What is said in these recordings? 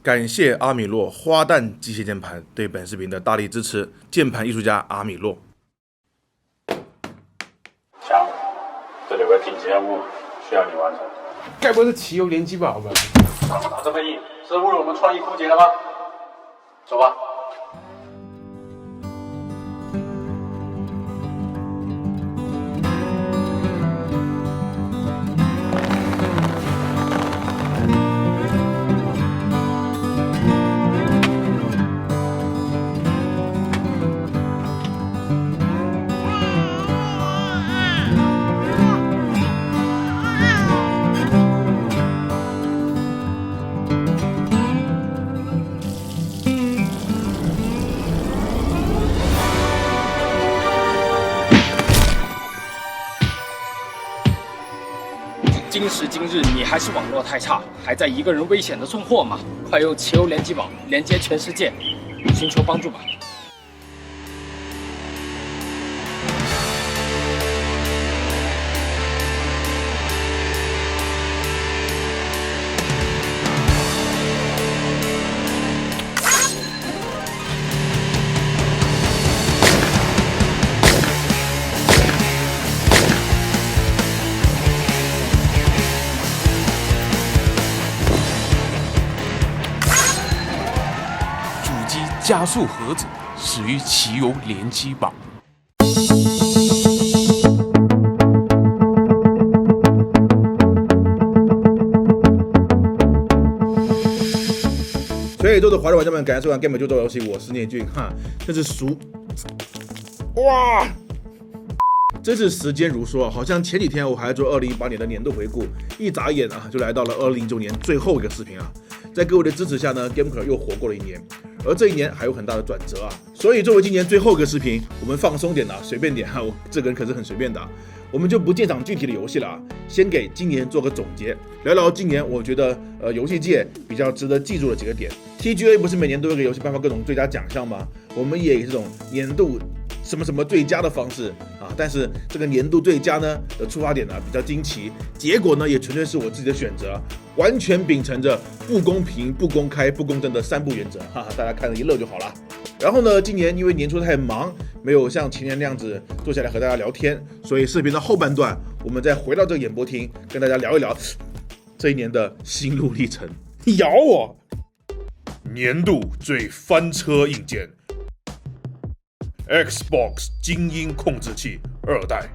感谢阿米洛花旦机械键盘对本视频的大力支持。键盘艺术家阿米洛。强，这里有个紧急任务需要你完成。该不会是骑游联机吧？打这么硬，是误了我们创意枯竭了吗？走吧。今时今日，你还是网络太差，还在一个人危险的送货吗？快用奇游联机宝连接全世界，寻求帮助吧。加速盒子始于奇游联机宝。全宇宙的华人玩家们，感谢收看《Game 就做游戏》，我是聂俊哈。这是哇！真是时间如梭，好像前几天我还做2018年的年度回顾，一眨眼啊，就来到了2019年最后一个视频啊。在各位的支持下呢 ，Gameker 又活过了一年，而这一年还有很大的转折啊。所以作为今年最后一个视频，我们放松点啊，随便点啊，我这个人可是很随便的啊。我们就不鉴赏具体的游戏了啊，先给今年做个总结，聊聊今年我觉得游戏界比较值得记住的几个点。TGA 不是每年都会给游戏颁发各种最佳奖项吗？我们也以这种年度什么什么最佳的方式啊，但是这个年度最佳呢的出发点呢比较惊奇，结果呢也纯粹是我自己的选择，完全秉承着不公平、不公开、不公正的3不原则，哈哈，大家看着一乐就好了。然后呢，今年因为年初太忙，没有像前年那样子坐下来和大家聊天，所以视频的后半段，我们再回到这个演播厅，跟大家聊一聊这一年的心路历程。咬我！年度最翻车硬件 ，Xbox 精英控制器2代。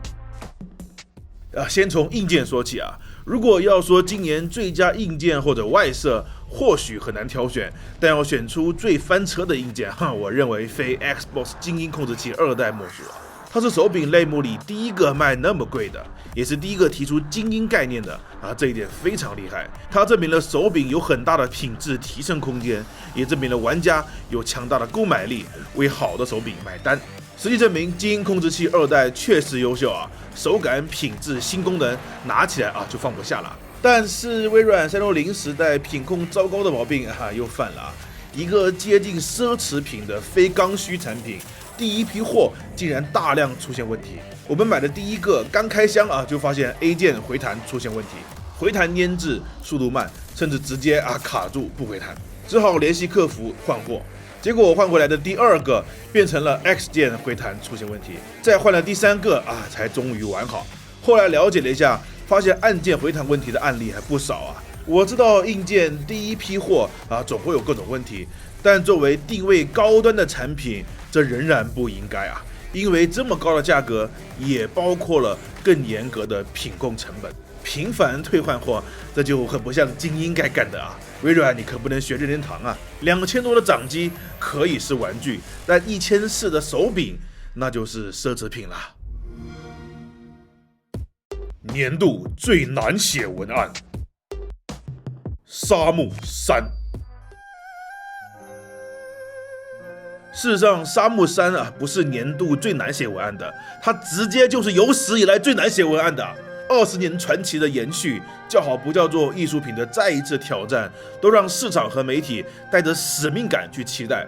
先从硬件说起啊。如果要说今年最佳硬件或者外设，或许很难挑选，但要选出最翻车的硬件，我认为非 Xbox 精英控制器2代莫属啊。它是手柄类目里第一个卖那么贵的，也是第一个提出精英概念的啊，这一点非常厉害。它证明了手柄有很大的品质提升空间，也证明了玩家有强大的购买力，为好的手柄买单。实际证明，精英控制器2代确实优秀啊，手感、品质、新功能拿起来啊就放不下了。但是微软360时代品控糟糕的毛病又犯了啊！一个接近奢侈品的非刚需产品，第一批货竟然大量出现问题。我们买的第一个刚开箱就发现 A 键回弹出现问题，回弹粘滞，速度慢，甚至直接卡住不回弹，只好联系客服换货。结果我换回来的第2个变成了 X 键回弹出现问题，再换了第3个才终于完好。后来了解了一下，发现按键回弹问题的案例还不少啊。我知道硬件第一批货总会有各种问题，但作为定位高端的产品，这仍然不应该啊，因为这么高的价格也包括了更严格的品控成本。频繁退换货，这就很不像精英该干的啊！微软，你可不能学任天堂啊！2000多的掌机可以是玩具，但1400的手柄那就是奢侈品啦。年度最难写文案，沙漠3。事实上，沙漠3不是年度最难写文案的，它直接就是有史以来最难写文案的。20年传奇的延续，叫好不叫座艺术品的再一次挑战，都让市场和媒体带着使命感去期待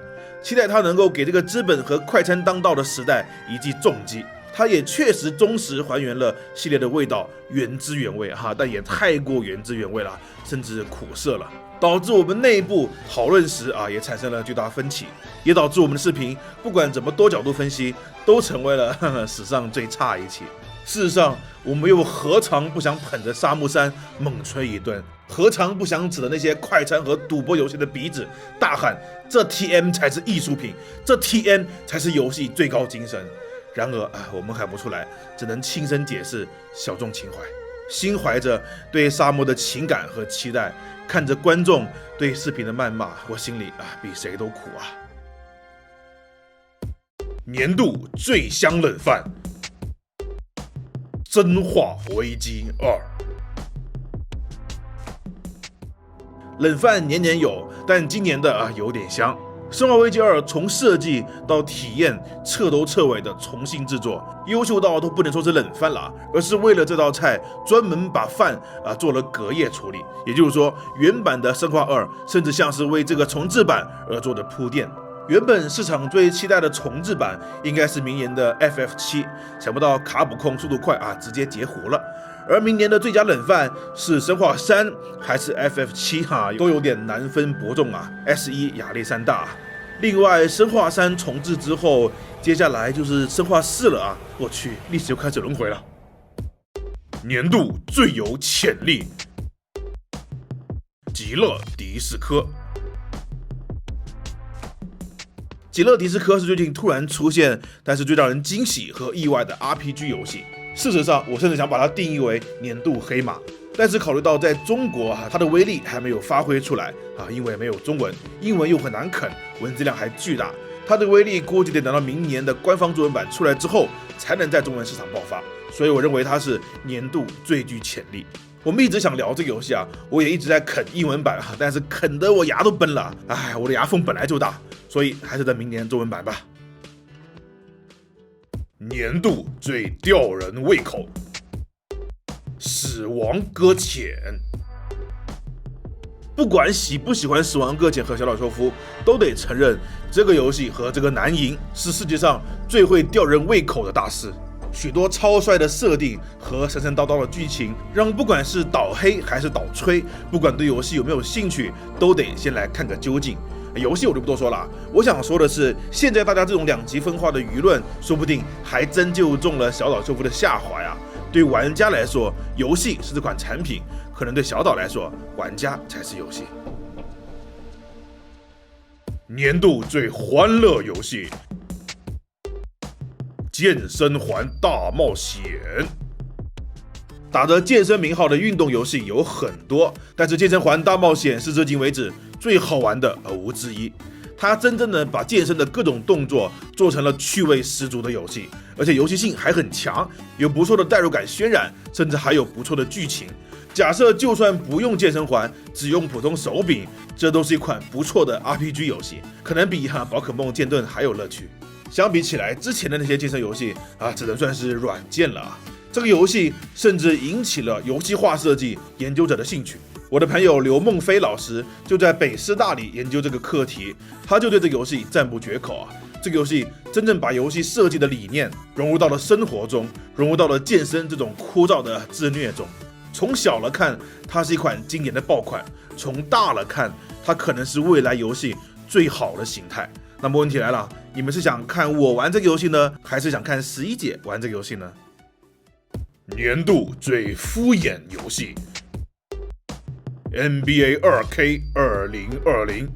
它能够给这个资本和快餐当道的时代一记重击。它也确实忠实还原了系列的味道，原汁原味哈，但也太过原汁原味了，甚至苦涩了，导致我们内部讨论时也产生了巨大分歧，也导致我们的视频不管怎么多角度分析，都成为了史上最差一期。事实上，我们又何尝不想捧着沙漠山猛吹一顿？何尝不想指着那些快餐和赌博游戏的鼻子大喊：这 TM 才是艺术品，这 TM 才是游戏最高精神？然而我们喊不出来，只能轻声解释：小众情怀，心怀着对沙漠的情感和期待，看着观众对视频的谩骂，我心里比谁都苦啊！年度最香冷饭，《生化危机2》。冷饭年年有，但今年的有点香。《生化危机2》从设计到体验彻头彻尾的重新制作，优秀到都不能说是冷饭了，而是为了这道菜专门把饭做了隔夜处理。也就是说，原版的《生化2》甚至像是为这个重制版而做的铺垫。原本市场最期待的重制版应该是明年的 FF7， 想不到卡普空速度快直接截胡了。而明年的最佳冷饭是生化3还是 FF7 都有点难分伯仲S1亚历山大。另外，生化3重置之后，接下来就是生化4了我去，历史又开始轮回了。年度最有潜力，极乐迪斯科。极乐迪斯科是最近突然出现，但是最让人惊喜和意外的 RPG 游戏。事实上，我甚至想把它定义为年度黑马。但是考虑到在中国它的威力还没有发挥出来因为没有中文，英文又很难啃，文字量还巨大，它的威力估计得等到明年的官方中文版出来之后，才能在中文市场爆发。所以我认为它是年度最具潜力。我们一直想聊这个游戏我也一直在啃英文版但是啃得我牙都崩了，我的牙缝本来就大，所以还是等明年中文版吧。年度最吊人胃口，死亡搁浅。不管喜不喜欢死亡搁浅和小岛秀夫，都得承认这个游戏和这个男银是世界上最会吊人胃口的大师。许多超帅的设定和神神叨叨的剧情，让不管是倒黑还是倒吹，不管对游戏有没有兴趣，都得先来看个究竟。游戏我就不多说了，我想说的是，现在大家这种两极分化的舆论，说不定还真就中了小岛秀夫的下怀对玩家来说，游戏是这款产品，可能对小岛来说，玩家才是游戏。年度最欢乐游戏，健身环大冒险。打着健身名号的运动游戏有很多，但是健身环大冒险是至今为止最好玩的无之一。它真正的把健身的各种动作做成了趣味十足的游戏，而且游戏性还很强，有不错的代入感渲染，甚至还有不错的剧情。假设就算不用健身环，只用普通手柄，这都是一款不错的 RPG 游戏，可能比宝可梦剑盾还有乐趣。相比起来，之前的那些健身游戏只能算是软件了这个游戏甚至引起了游戏化设计研究者的兴趣。我的朋友刘梦飞老师就在北师大里研究这个课题，他就对这个游戏赞不绝口这个游戏真正把游戏设计的理念融入到了生活中，融入到了健身这种枯燥的自虐中。从小了看，它是一款经典的爆款；从大了看，它可能是未来游戏最好的形态。那么问题来了，你们是想看我玩这个游戏呢，还是想看11姐玩这个游戏呢？年度最敷衍游戏 NBA 2K 2020。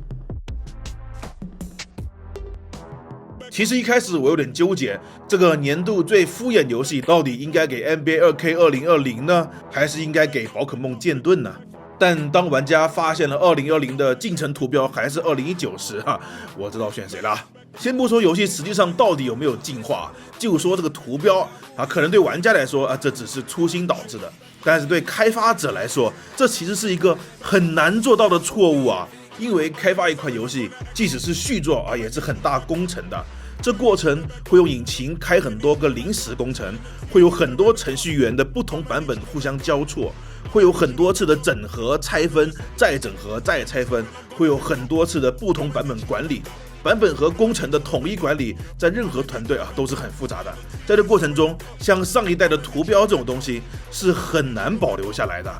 其实一开始我有点纠结，这个年度最敷衍游戏到底应该给 NBA 2K 2020呢，还是应该给宝可梦剑盾呢？但当玩家发现了2020的进程图标还是2019时我知道选谁了。先不说游戏实际上到底有没有进化，就说这个图标可能对玩家来说这只是粗心导致的，但是对开发者来说，这其实是一个很难做到的错误因为开发一款游戏，即使是续作也是很大工程的。这过程会用引擎开很多个临时工程，会有很多程序员的不同版本互相交错，会有很多次的整合、拆分、再整合、再拆分，会有很多次的不同版本管理。版本和工程的统一管理，在任何团队都是很复杂的。在这过程中，像上一代的图标这种东西是很难保留下来的。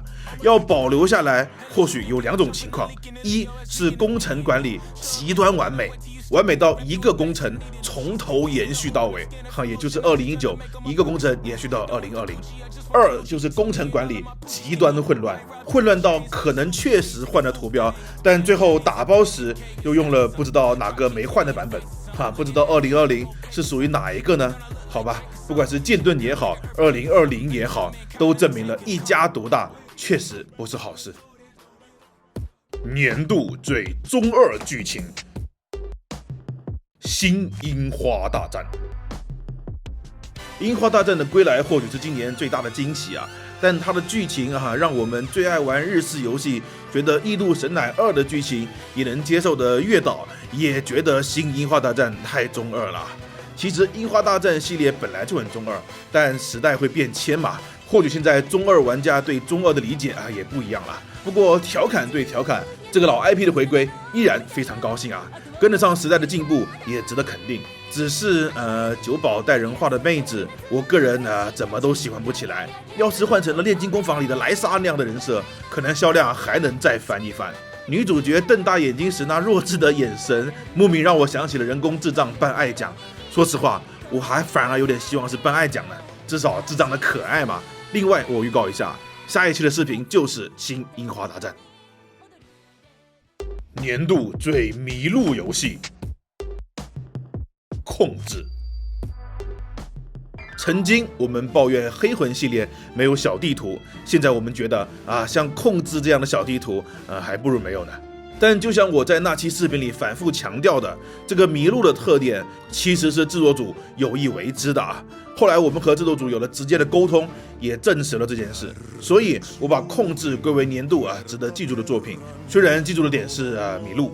要保留下来，或许有2种情况：一是工程管理极端完美，完美到一个工程从头延续到尾，也就是2019一个工程延续到2020。二就是工程管理极端混乱，混乱到可能确实换了图标，但最后打包时又用了不知道哪个没换的版本，不知道2020是属于哪一个呢？好吧，不管是剑盾也好，2020也好，都证明了一家独大确实不是好事。年度最中二剧情，新樱花大战。樱花大战的归来或许是今年最大的惊喜啊，但它的剧情让我们最爱玩日式游戏觉得《异度神奶2》的剧情也能接受的月岛，也觉得新樱花大战太中二了。其实樱花大战系列本来就很中二，但时代会变迁嘛，或许现在中二玩家对中二的理解也不一样了。不过调侃对调侃，这个老 IP 的回归依然非常高兴啊，跟得上时代的进步也值得肯定。只是九保带人画的妹子，我个人怎么都喜欢不起来。要是换成了炼金工坊里的莱莎那样的人设，可能销量还能再翻一番。女主角瞪大眼睛时那弱智的眼神，莫名让我想起了人工智障扮爱酱。说实话，我还反而有点希望是扮爱酱呢，至少智障的可爱嘛。另外，我预告一下，下一期的视频就是新樱花大战。年度最迷路游戏，控制。曾经我们抱怨黑魂系列没有小地图，现在我们觉得像控制这样的小地图还不如没有呢。但就像我在那期视频里反复强调的，这个迷路的特点其实是制作组有意为之的啊。后来我们和制作组有了直接的沟通，也证实了这件事。所以我把控制归为年度值得记住的作品，虽然记住的点是迷路。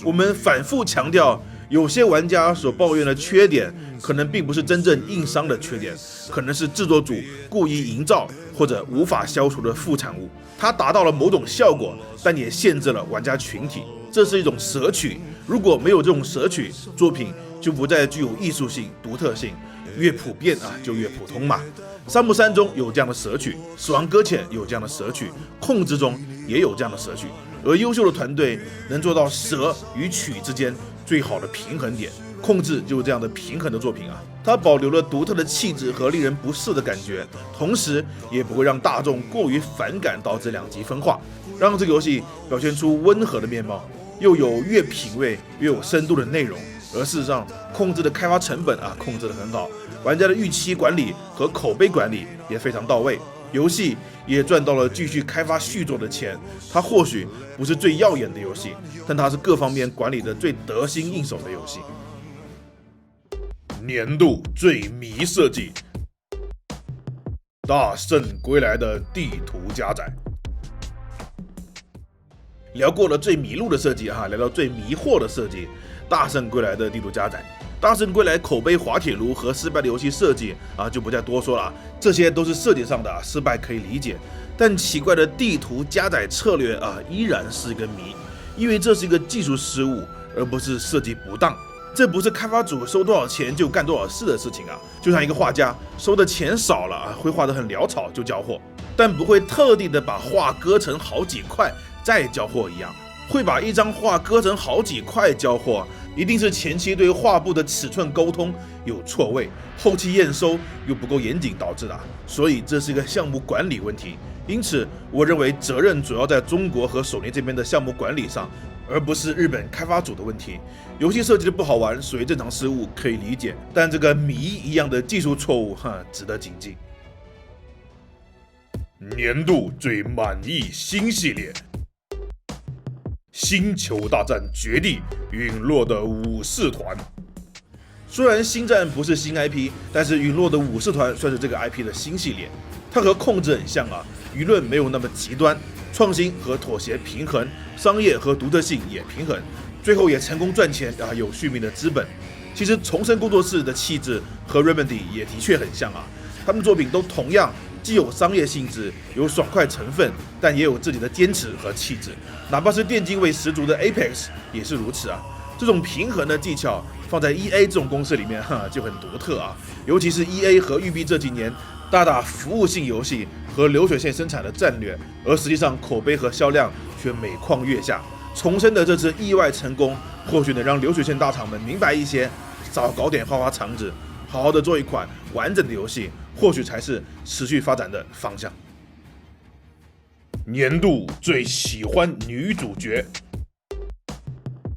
我们反复强调，有些玩家所抱怨的缺点，可能并不是真正硬伤的缺点，可能是制作组故意营造或者无法消除的副产物。它达到了某种效果，但也限制了玩家群体，这是一种舍取。如果没有这种舍取，作品就不再具有艺术性、独特性，越普遍就越普通嘛。三木三中有这样的舍取，死亡搁浅有这样的舍取，控制中也有这样的舍取。而优秀的团队能做到舍与取之间最好的平衡点，控制就是这样的平衡的作品啊。它保留了独特的气质和令人不适的感觉，同时也不会让大众过于反感，导致两极分化，让这个游戏表现出温和的面貌，又有越品味越有深度的内容。而事实上，控制的开发成本控制得很好，玩家的预期管理和口碑管理也非常到位，游戏也赚到了继续开发续作的钱。它或许不是最耀眼的游戏，但它是各方面管理的最得心应手的游戏。年度最迷设计，大圣归来的地图加载。聊过了最迷路的设计聊到最迷惑的设计，大圣归来的地图加载。大圣归来口碑滑铁卢和失败的游戏设计就不再多说了，这些都是设计上的失败可以理解，但奇怪的地图加载策略依然是一个谜，因为这是一个技术失误，而不是设计不当。这不是开发组收多少钱就干多少事的事情就像一个画家收的钱少了会画得很潦草就交货，但不会特地的把画割成好几块再交货一样。会把一张画割成好几块交货，一定是前期对画布的尺寸沟通有错位，后期验收又不够严谨导致的，所以这是一个项目管理问题。因此我认为责任主要在中国和索尼这边的项目管理上，而不是日本开发组的问题。游戏设计的不好玩属于正常失误可以理解，但这个谜一样的技术错误值得谨记。年度最满意新系列，星球大战绝地陨落的武士团。虽然星战不是新 IP， 但是陨落的武士团算是这个 IP 的新系列。它和控制很像舆论没有那么极端，创新和妥协平衡，商业和独特性也平衡，最后也成功赚钱有续命的资本。其实重生工作室的气质和 Remedy 也的确很像他们作品都同样既有商业性质，有爽快成分，但也有自己的坚持和气质。哪怕是电竞味十足的 Apex 也是如此这种平衡的技巧放在 EA 这种公司里面就很独特啊，尤其是 EA 和育碧这几年大打服务性游戏和流水线生产的战略，而实际上口碑和销量却每况愈下。重生的这次意外成功，或许能让流水线大厂们明白一些，少搞点花花肠子，好好的做一款完整的游戏，或许才是持续发展的方向。年度最喜欢女主角，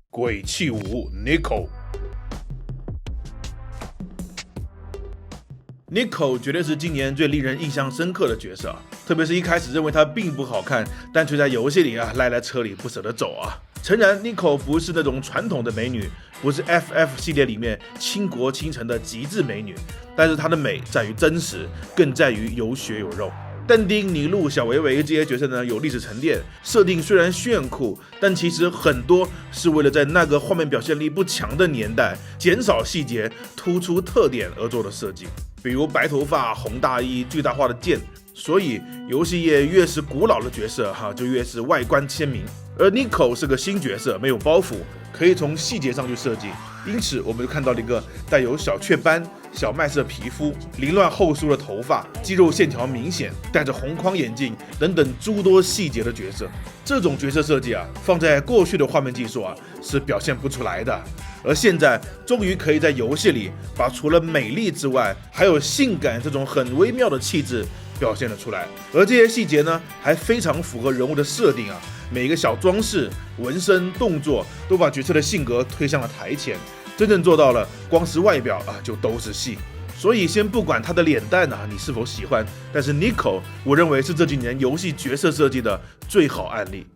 鬼泣5 Nico。Nico 绝对是今年最令人印象深刻的角色，特别是一开始认为她并不好看，但却在游戏里赖在车里不舍得走啊。诚然 ，Nico 不是那种传统的美女，不是 FF 系列里面倾国倾城的极致美女，但是她的美在于真实，更在于有血有肉。但丁、尼禄、小维维这些角色呢，有历史沉淀，设定虽然炫酷，但其实很多是为了在那个画面表现力不强的年代，减少细节、突出特点而做的设计。比如白头发、红大衣、巨大化的剑。所以游戏业越是古老的角色就越是外观鲜明。而 Nico 是个新角色，没有包袱，可以从细节上去设计，因此我们就看到了一个带有小雀斑、小麦色皮肤、凌乱后梳的头发、肌肉线条明显、戴着红框眼镜等等诸多细节的角色。这种角色设计放在过去的画面技术是表现不出来的，而现在终于可以在游戏里把除了美丽之外，还有性感这种很微妙的气质表现了出来。而这些细节呢，还非常符合人物的设定每一个小装饰、纹身、动作都把角色的性格推向了台前，真正做到了光是外表就都是戏。所以先不管他的脸蛋你是否喜欢，但是 Nico 我认为是这几年游戏角色设计的最好案例。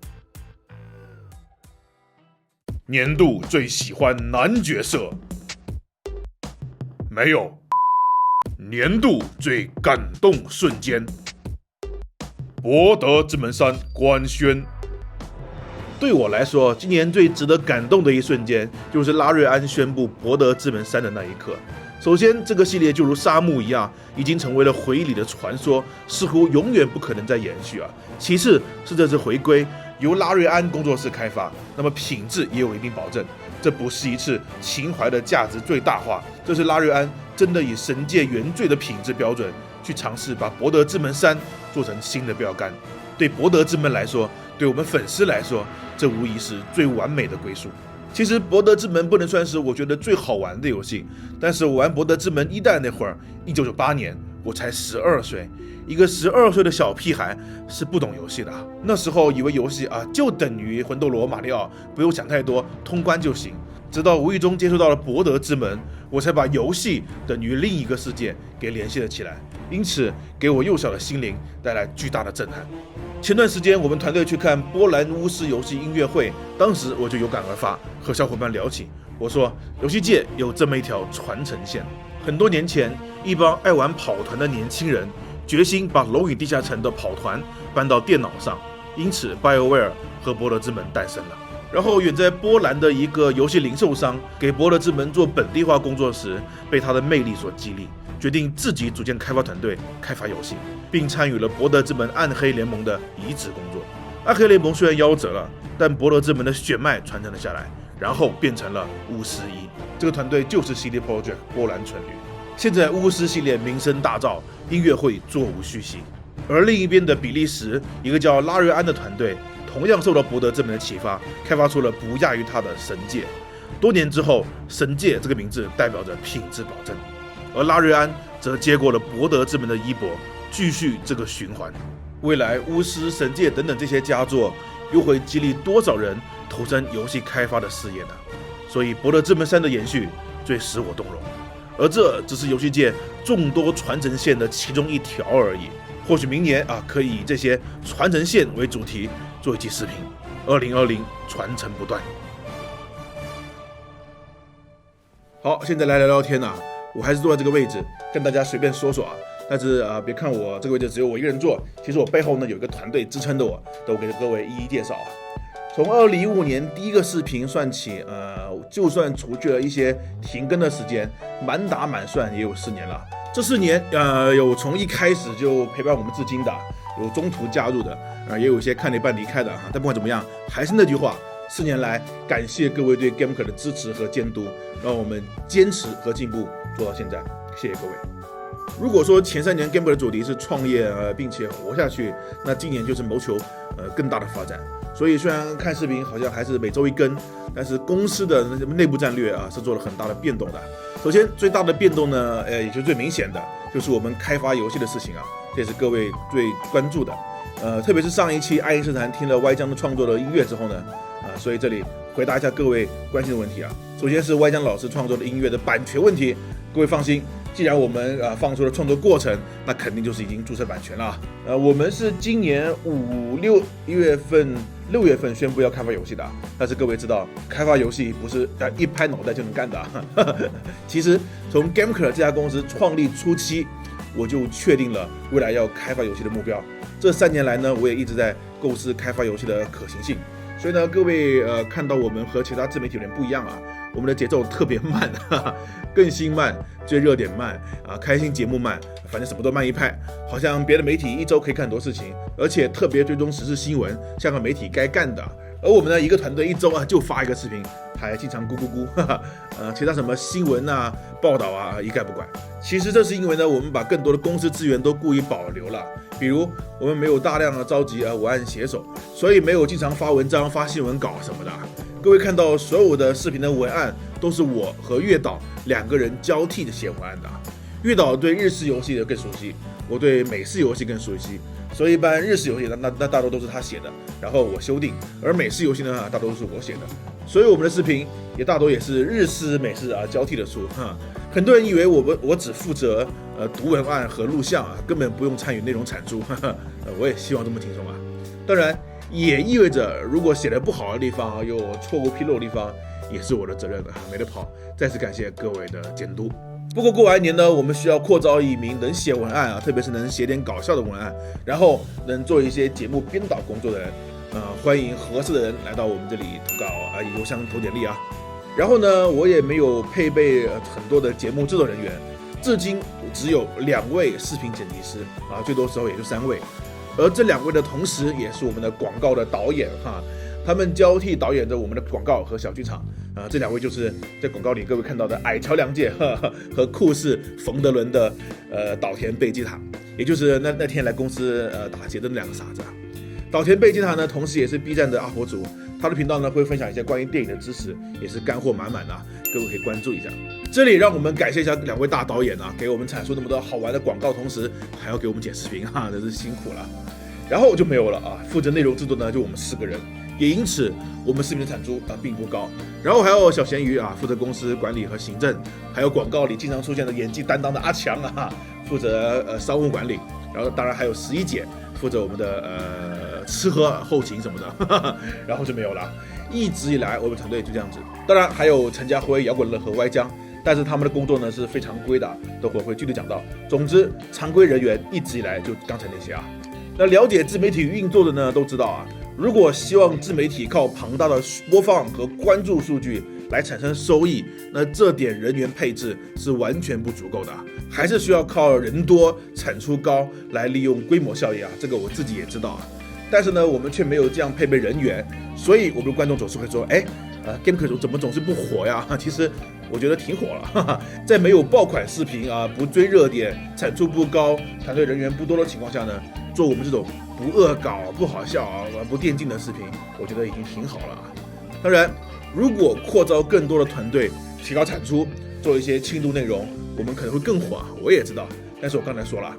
年度最喜欢男角色，没有。年度最感动瞬间，博德之门3官宣。对我来说，今年最值得感动的一瞬间，就是拉瑞安宣布博德之门3的那一刻。首先，这个系列就如沙漠一样，已经成为了回忆里的传说，似乎永远不可能再延续其次是这次回归由拉瑞安工作室开发，那么品质也有一定保证。这不是一次情怀的价值最大化，这是拉瑞安真的以神界原罪的品质标准去尝试把博德之门3做成新的标杆。对博德之门来说，对我们粉丝来说，这无疑是最完美的归宿。其实博德之门不能算是我觉得最好玩的游戏，但是我玩博德之门1代那会儿，1998年我才12岁，一个12岁的小屁孩是不懂游戏的。那时候以为游戏就等于魂斗罗、马里奥，不用想太多，通关就行。直到无意中接触到了博德之门，我才把游戏等于另一个世界给联系了起来，因此给我幼小的心灵带来巨大的震撼。前段时间我们团队去看波兰巫师游戏音乐会，当时我就有感而发，和小伙伴聊起，我说游戏界有这么一条传承线。很多年前，一帮爱玩跑团的年轻人决心把《龙与地下城》的跑团搬到电脑上，因此 BioWare 和博德之门诞生了。然后远在波兰的一个游戏零售商给博德之门做本地化工作时，被他的魅力所激励，决定自己组建开发团队开发游戏，并参与了博德之门暗黑联盟的移植工作。暗黑联盟虽然夭折了，但博德之门的血脉传承了下来，然后变成了巫师1。这个团队就是 CD Projekt 波兰蠢驴。现在巫师系列名声大噪，音乐会座无虚席。而另一边的比利时，一个叫拉瑞安的团队同样受到博德之门的启发，开发出了不亚于他的神界。多年之后，神界这个名字代表着品质保证，而拉瑞安则接过了博德之门的衣钵，继续这个循环。未来巫师、神界等等这些佳作，又会激励多少人投身游戏开发的事业呢？所以博德之门3的延续最使我动容，而这只是游戏界众多传承线的其中一条而已。或许明年可以以这些传承线为主题做一期视频。2020传承不断。好，现在来聊聊天我还是坐在这个位置跟大家随便说说但是别看我这个位置只有我一个人坐，其实我背后呢有一个团队支撑着我，都给各位一一介绍从2015年第一个视频算起，就算除去了一些停更的时间，满打满算也有4年了。这4年，有从一开始就陪伴我们至今的，有中途加入的，也有一些看了一半离开的但不管怎么样，还是那句话， 4年来，感谢各位对 GameKer 的支持和监督，让我们坚持和进步做到现在，谢谢各位。如果说前3年 GameKer 的主题是创业并且活下去，那今年就是谋求更大的发展。所以虽然看视频好像还是每周1更，但是公司的内部战略是做了很大的变动的。首先最大的变动呢，也就是最明显的，就是我们开发游戏的事情这也是各位最关注的。特别是上一期爱因斯坦听了歪江的创作的音乐之后呢，所以这里回答一下各位关心的问题首先是歪江老师创作的音乐的版权问题，各位放心，既然我们放出了创作过程，那肯定就是已经注册版权了。我们是今年6月份宣布要开发游戏的，但是各位知道，开发游戏不是一拍脑袋就能干的其实从 GameKer 这家公司创立初期，我就确定了未来要开发游戏的目标。这3年来呢，我也一直在构思开发游戏的可行性。所以呢，各位看到我们和其他自媒体有点不一样我们的节奏特别慢更新慢，追热点慢开心节目慢，反正什么都慢一拍，好像别的媒体1周可以看很多事情，而且特别追踪时事新闻，像个媒体该干的。而我们呢，一个团队1周就发一个视频，还经常咕咕咕其他什么新闻报道一概不管。其实这是因为呢，我们把更多的公司资源都故意保留了，比如我们没有大量的召集文案写手，所以没有经常发文章、发新闻稿什么的。各位看到所有的视频的文案都是我和月岛2个人交替的写文案的。月岛对日式游戏的更熟悉，我对美式游戏更熟悉，所以一般日式游戏那大多都是他写的，然后我修订，而美式游戏呢大多都是我写的，所以我们的视频也大多也是日式美式交替的出很多人以为我只负责读文案和录像根本不用参与内容产出我也希望这么轻松当然也意味着如果写的不好的地方有错误纰漏的地方也是我的责任没得跑。再次感谢各位的监督。不过过完年呢，我们需要扩招1名能写文案特别是能写点搞笑的文案，然后能做一些节目编导工作的人欢迎合适的人来到我们这里投稿邮箱投简历然后呢，我也没有配备很多的节目制作人员，至今只有2位视频剪辑师最多时候也就3位，而这2位的同时也是我们的广告的导演他们交替导演着我们的广告和小剧场这2位就是在广告里各位看到的矮桥良介和酷似冯德伦的岛田贝基塔，也就是那天来公司打劫的那2个傻子岛田贝基塔呢，同时也是 B 站的博主，他的频道呢会分享一些关于电影的知识，也是干货满满各位可以关注一下。这里让我们感谢一下2位大导演给我们阐述那么多好玩的广告，同时还要给我们剪视频真是辛苦了。然后就没有了负责内容制作呢就我们4个人，也因此我们视频的产出并不高。然后还有小咸鱼负责公司管理和行政，还有广告里经常出现的演技担当的阿强负责商务管理，然后当然还有11姐负责我们的吃喝后勤什么的然后就没有了。一直以来我们团队就这样子，当然还有陈家辉、摇滚乐和歪江，但是他们的工作呢是非常规的，等会会具体讲到。总之常规人员一直以来就刚才那些那了解自媒体运作的呢都知道如果希望自媒体靠庞大的播放和关注数据来产生收益，那这点人员配置是完全不足够的还是需要靠人多产出高来利用规模效应这个我自己也知道但是呢我们却没有这样配备人员，所以我们的观众总是会说GameKer 怎么总是不火呀其实我觉得挺火了在没有爆款视频不追热点，产出不高，团队人员不多的情况下呢，做我们这种不恶搞、不好笑不电竞的视频，我觉得已经挺好了当然如果扩招更多的团队，提高产出，做一些轻度内容，我们可能会更火我也知道。但是我刚才说了，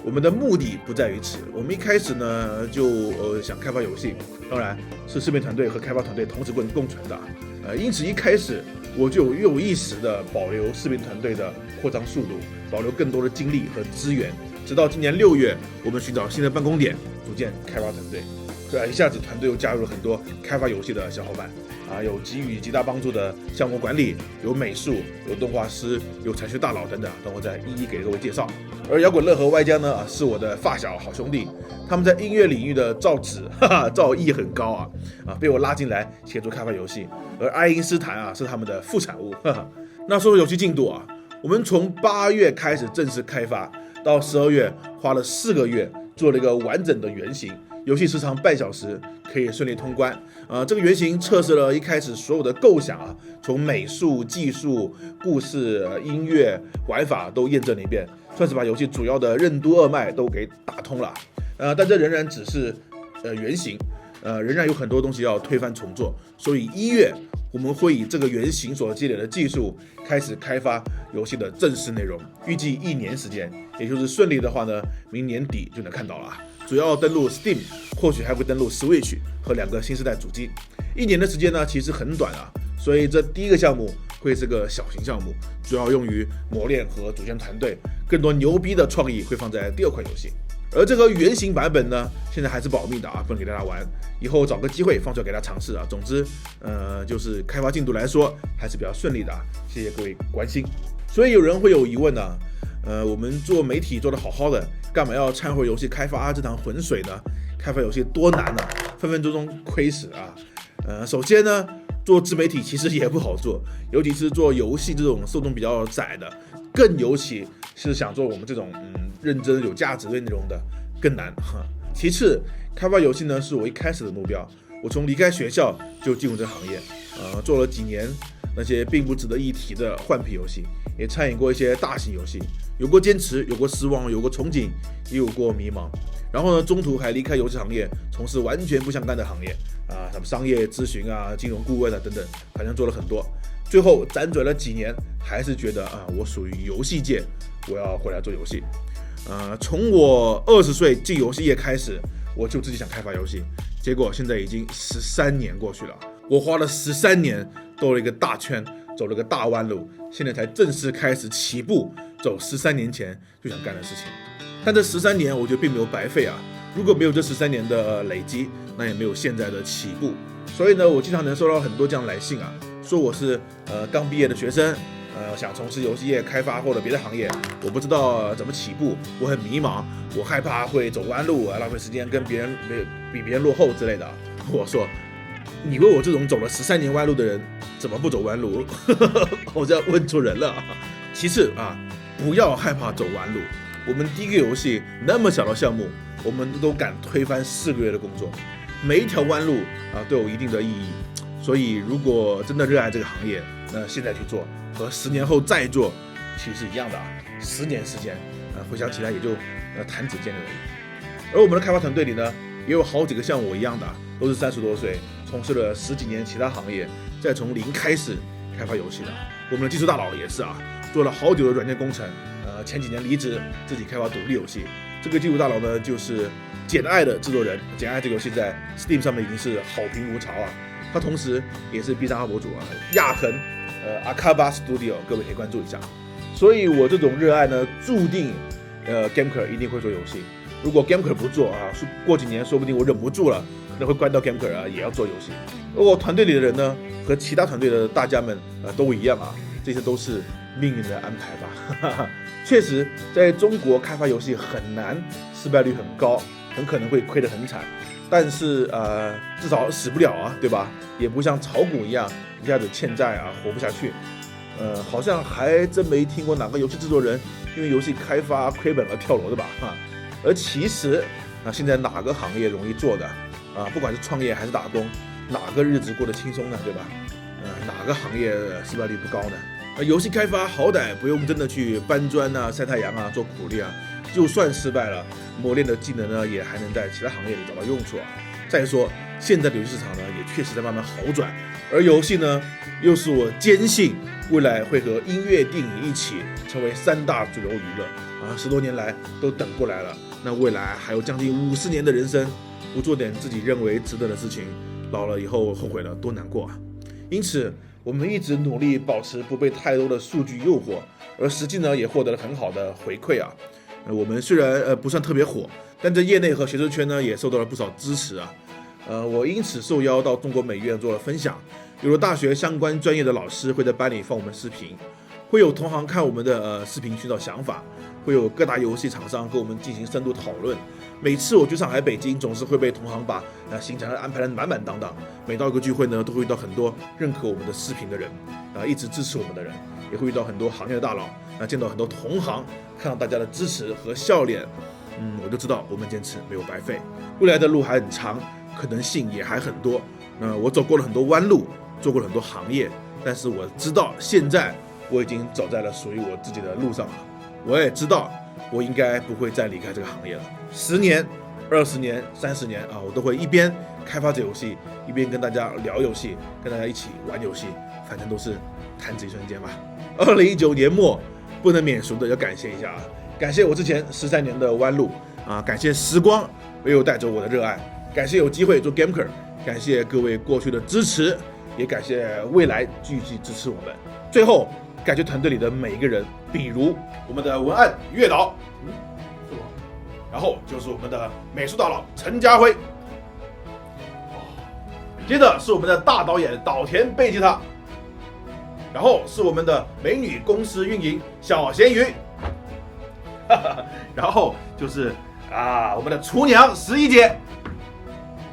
我们的目的不在于此。我们一开始呢就想开发游戏，当然是视频团队和开发团队同时共存的因此一开始我就有意识的保留视频团队的扩张速度，保留更多的精力和资源，直到今年6月，我们寻找新的办公点，组建开发团队。一下子团队又加入了很多开发游戏的小伙伴有给予极大帮助的项目管理，有美术，有动画师，有程序大佬等等，等我再一一给各位介绍。而摇滚乐和歪江呢是我的发小好兄弟，他们在音乐领域的造诣造诣很高被我拉进来协助开发游戏。而爱因斯坦是他们的副产物那说游戏进度我们从8月开始正式开发，到12月花了4个月做了一个完整的原型，游戏时长半小时，可以顺利通关。这个原型测试了一开始所有的构想啊，从美术、技术、故事、音乐、玩法都验证了一遍，算是把游戏主要的任督二脉都给打通了。但这仍然只是原型，仍然有很多东西要推翻重做。所以1月我们会以这个原型所积累的技术开始开发游戏的正式内容，预计1年时间，也就是顺利的话呢，明年底就能看到了。主要登陆 Steam， 或许还会登陆 Switch 和2个新世代主机。1年的时间呢，其实很短啊，所以这第一个项目会是个小型项目，主要用于磨练和组建团队，更多牛逼的创意会放在第2款游戏。而这个原型版本呢，现在还是保密的啊，不能给大家玩，以后找个机会放出来给大家尝试啊。总之，就是开发进度来说还是比较顺利的啊，谢谢各位关心。所以有人会有疑问呢，我们做媒体做得好好的，干嘛要掺和游戏开发这趟浑水呢？开发游戏多难呢，分分钟亏死啊。首先呢，做自媒体其实也不好做，尤其是做游戏这种受众比较窄的，更尤其是想做我们这种认真有价值的内容的更难哈。其次，开发游戏呢是我一开始的目标，我从离开学校就进入这个行业，做了几年那些并不值得一提的换皮游戏，也参与过一些大型游戏，有过坚持，有过失望，有过憧憬，也有过迷茫。然后呢，中途还离开游戏行业，从事完全不相干的行业什么商业咨询啊、金融顾问啊等等，反正做了很多。最后辗转了几年，还是觉得我属于游戏界，我要回来做游戏。从我20岁进游戏业开始，我就自己想开发游戏，结果现在已经13年过去了，我花了13年兜了一个大圈，走了个大弯路，现在才正式开始起步，走13年前就想干的事情。但这13年我觉得并没有白费啊，如果没有这13年的累积，那也没有现在的起步。所以呢，我经常能收到很多这样来信啊，说我是刚毕业的学生，想从事游戏业开发或者别的行业，我不知道怎么起步，我很迷茫，我害怕会走弯路浪费时间，跟比别人落后之类的。我说，你问我这种走了13年弯路的人怎么不走弯路？我这样问错人了。其次不要害怕走弯路。我们第一个游戏那么小的项目，我们都敢推翻4个月的工作，每一条弯路都有一定的意义。所以如果真的热爱这个行业，那现在去做和10年后再做其实是一样的10年时间回想起来也就弹指间而已。而我们的开发团队里呢，也有好几个像我一样的，都是30多岁，从事了10几年其他行业，再从零开始开发游戏的。我们的技术大佬也是做了好久的软件工程，前几年离职自己开发独立游戏。这个技术大佬呢，就是《简爱》的制作人，《简爱》这个游戏在 Steam 上面已经是好评如潮他同时也是 B 站博主亚恒Akaba Studio， 各位可以关注一下。所以我这种热爱呢，注定Gameker 一定会做游戏。如果 Gameker 不做过几年说不定我忍不住了，可能会关掉 Gameker 也要做游戏。而我团队里的人呢，和其他团队的大家们都一样这些都是命运的安排吧。确实，在中国开发游戏很难，失败率很高，很可能会亏得很惨。但是至少死不了对吧？也不像炒股一样一下子欠债活不下去。好像还真没听过哪个游戏制作人因为游戏开发亏本而跳楼的吧？而其实现在哪个行业容易做的不管是创业还是打工，哪个日子过得轻松呢？对吧？哪个行业失败率不高呢？游戏开发好歹不用真的去搬砖晒太阳做苦力就算失败了，磨练的技能呢也还能在其他行业里找到用处再说，现在的游戏市场呢也确实在慢慢好转，而游戏呢又是我坚信未来会和音乐、电影一起成为3大主流娱乐10多年来都等过来了，那未来还有将近50年的人生，不做点自己认为值得的事情，老了以后后悔了多难过因此我们一直努力保持不被太多的数据诱惑，而实际呢也获得了很好的回馈我们虽然不算特别火，但在业内和学术圈呢也受到了不少支持我因此受邀到中国美院做了分享，有了大学相关专业的老师会在班里放我们视频，会有同行看我们的视频寻找想法，会有各大游戏厂商跟我们进行深度讨论。每次我去上海、北京，总是会被同行把行程安排得满满当当。每到一个聚会呢，都会遇到很多认可我们的视频的人，一直支持我们的人，也会遇到很多行业的大佬，见到很多同行，看到大家的支持和笑脸，我就知道我们坚持没有白费，未来的路还很长，可能性也还很多。我走过了很多弯路，做过了很多行业，但是我知道现在我已经走在了属于我自己的路上了。我也知道我应该不会再离开这个行业了。10年、20年、30年啊，我都会一边开发着游戏，一边跟大家聊游戏，跟大家一起玩游戏，反正都是弹指一瞬间吧。2019年末不能免俗的要感谢一下啊，感谢我之前13年的弯路啊，感谢时光没有带走我的热爱，感谢有机会做 Gameker， 感谢各位过去的支持，也感谢未来继续支持我们。最后感谢团队里的每一个人，比如我们的文案月岛，然后就是我们的美术大佬陈家辉，接着是我们的大导演岛田贝吉塔，然后是我们的美女公司运营小咸鱼，然后就是我们的厨娘11姐。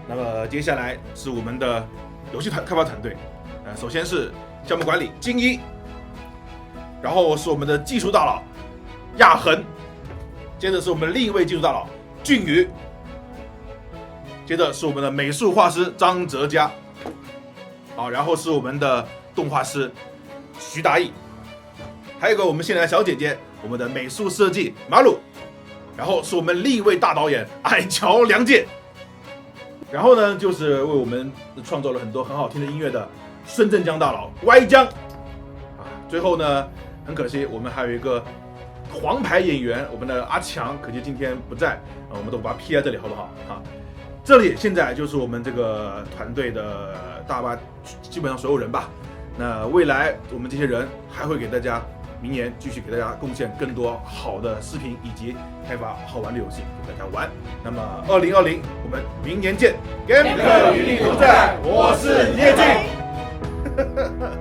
那么接下来是我们的游戏开发团队，首先是项目管理金一，然后是我们的技术大佬亚恒，接着是我们另一位技术大佬俊宇，接着是我们的美术画师张哲嘉，好，然后是我们的动画师徐达义，还有一个我们新来的小姐姐，我们的美术设计马鲁，然后是我们另一位大导演矮桥良介，然后呢就是为我们创作了很多很好听的音乐的孙正江大佬歪江，最后呢很可惜我们还有一个黄牌演员，我们的阿强，可惜今天不在，我们都把他批在这里好不好？这里现在就是我们这个团队的大巴，基本上所有人吧。那未来我们这些人还会给大家，明年继续给大家贡献更多好的视频，以及开发好玩的游戏给大家玩。那么2020我们明年见 ，Gameker 与你同在，我是聂俊。